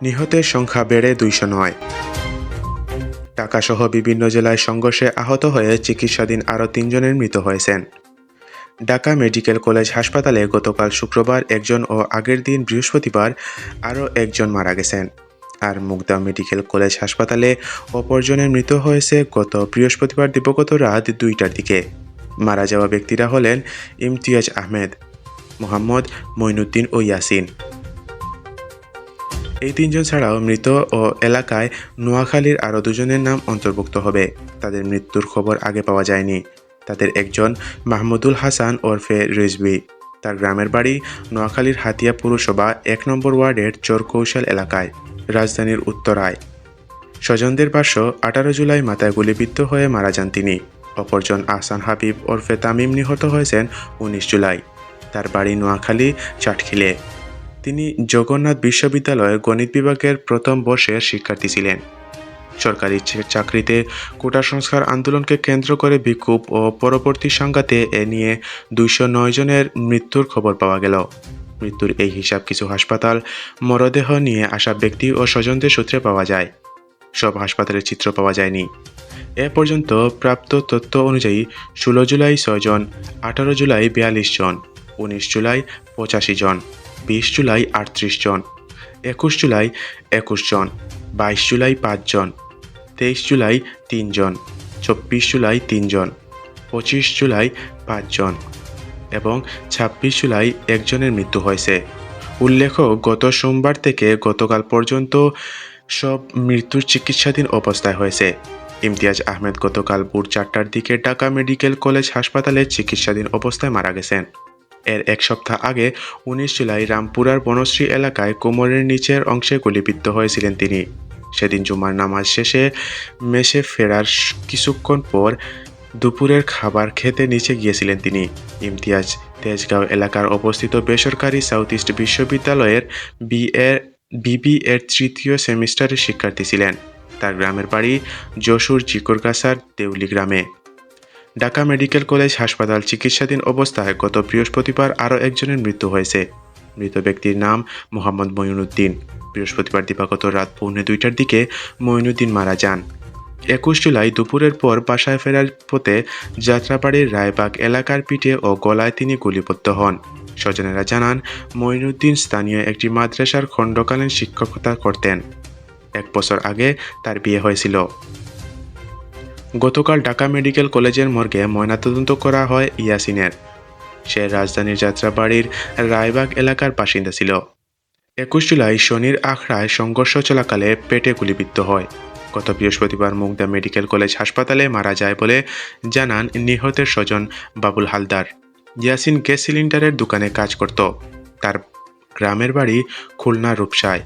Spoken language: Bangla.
নিহতের সংখ্যা বেড়ে 209। ঢাকাসহ বিভিন্ন জেলায় সংঘর্ষে আহত হয়ে চিকিৎসাধীন আরও 3 জনের মৃত্যু হয়েছেন। ঢাকা মেডিকেল কলেজ হাসপাতালে গতকাল শুক্রবার একজন ও আগের দিন বৃহস্পতিবার আরও একজন মারা গেছেন। আর মুগদা মেডিকেল কলেজ হাসপাতালে অপরজনের মৃত্যু হয়েছে গত বৃহস্পতিবার দিবাগত রাত 2টার দিকে। মারা যাওয়া ব্যক্তিরা হলেন ইমতিয়াজ আহমেদ, মোহাম্মদ মঈনুদ্দিন ও ইয়াসিন। এই 3 জন ছাড়াও মৃত ও এলাকায় নোয়াখালীর আরও 2 জনের নাম অন্তর্ভুক্ত হবে। তাদের মৃত্যুর খবর আগে পাওয়া যায়নি। তাদের একজন মাহমুদুল হাসান ওরফে রিজভী। তার গ্রামের বাড়ি নোয়াখালীর হাতিয়া পৌরসভা 1 নম্বর ওয়ার্ডের চরকৌশল এলাকায়, রাজধানীর উত্তরায়। স্বজনদের ভাষ্য, 18 জুলাই মাথায় গুলিবিদ্ধ হয়ে মারা যান তিনি। অপরজন আহসান হাবিব ওরফে তামিম নিহত হয়েছেন 19 জুলাই। তার বাড়ি নোয়াখালী চাটখিলে। তিনি জগন্নাথ বিশ্ববিদ্যালয়ের গণিত বিভাগের প্রথম বর্ষের শিক্ষার্থী ছিলেন। সরকারি চাকরিতে কোটা সংস্কার আন্দোলনকে কেন্দ্র করে বিক্ষোভ ও পরবর্তী সংঘাতে এ নিয়ে 209 জনের মৃত্যুর খবর পাওয়া গেল। মৃত্যুর এই হিসাব কিছু হাসপাতাল, মরদেহ নিয়ে আসা ব্যক্তি ও স্বজনদের সূত্রে পাওয়া যায়। সব হাসপাতালের চিত্র পাওয়া যায়নি। এ পর্যন্ত প্রাপ্ত তথ্য অনুযায়ী 16 জুলাই 6 জন, 18 জুলাই 42 জন, 19 জুলাই 85 জন, 20 জুলাই 38 জন, 21 জুলাই 21 জন, 22 জুলাই 5 জন, 23 জুলাই 3 জন, 24 জুলাই 3 জন, 25 জুলাই 5 জন এবং 26 জুলাই একজনের মৃত্যু হয়েছে। উল্লেখ্য, গত সোমবার থেকে গতকাল পর্যন্ত সব মৃত্যুর চিকিৎসাধীন অবস্থায় হয়েছে। ইমতিয়াজ আহমেদ গতকাল ভোর 4টার দিকে ঢাকা মেডিকেল কলেজ হাসপাতালে চিকিৎসাধীন অবস্থায় মারা গেছেন। এর 1 সপ্তাহ আগে 19 জুলাই রামপুরার বনশ্রী এলাকায় কোমরের নিচের অংশে গুলিবিদ্ধ হয়েছিলেন তিনি। সেদিন জুমার নামাজ শেষে মেসে ফেরার কিছুক্ষণ পর দুপুরের খাবার খেতে নিচে গিয়েছিলেন তিনি। ইমতিয়াজ তেজগাঁও এলাকার অবস্থিত বেসরকারি সাউথ ইস্ট বিশ্ববিদ্যালয়ের বিবিএর 3য় সেমিস্টারের শিক্ষার্থী ছিলেন। তার গ্রামের বাড়ি যশোর জিকরগাছার দেউলি গ্রামে। ঢাকা মেডিকেল কলেজ হাসপাতাল চিকিৎসাধীন অবস্থায় গত বৃহস্পতিবার আরও একজনের মৃত্যু হয়েছে। মৃত ব্যক্তির নাম মোহাম্মদ মঈনুদ্দিন। বৃহস্পতিবার দিবাগত রাত 1:45টার দিকে মঈনুদ্দিন মারা যান। 21 জুলাই দুপুরের পর বাসায় ফেরার পথে যাত্রাবাড়ির রায়বাগ এলাকার পিঠে ও গলায় তিনি গুলিবিদ্ধ হন। স্বজনেরা জানান, মঈনুদ্দিন স্থানীয় একটি মাদ্রাসার খণ্ডকালীন শিক্ষকতা করতেন। 1 বছর আগে তার বিয়ে হয়েছিল। গতকাল ঢাকা মেডিকেল কলেজের মর্গে ময়নাতদন্ত করা হয় ইয়াসিনের। সে রাজধানীর যাত্রাবাড়ির রায়বাগ এলাকার বাসিন্দা ছিল। 21 জুলাই শনির আখড়ায় সংঘর্ষ চলাকালে পেটে গুলিবিদ্ধ হয়। গত বৃহস্পতিবার মুগদা মেডিকেল কলেজ হাসপাতালে মারা যায় বলে জানান নিহতের স্বজন বাবুল হালদার। ইয়াসিন গ্যাস সিলিন্ডারের দোকানে কাজ করত। তার গ্রামের বাড়ি খুলনা রূপসায়।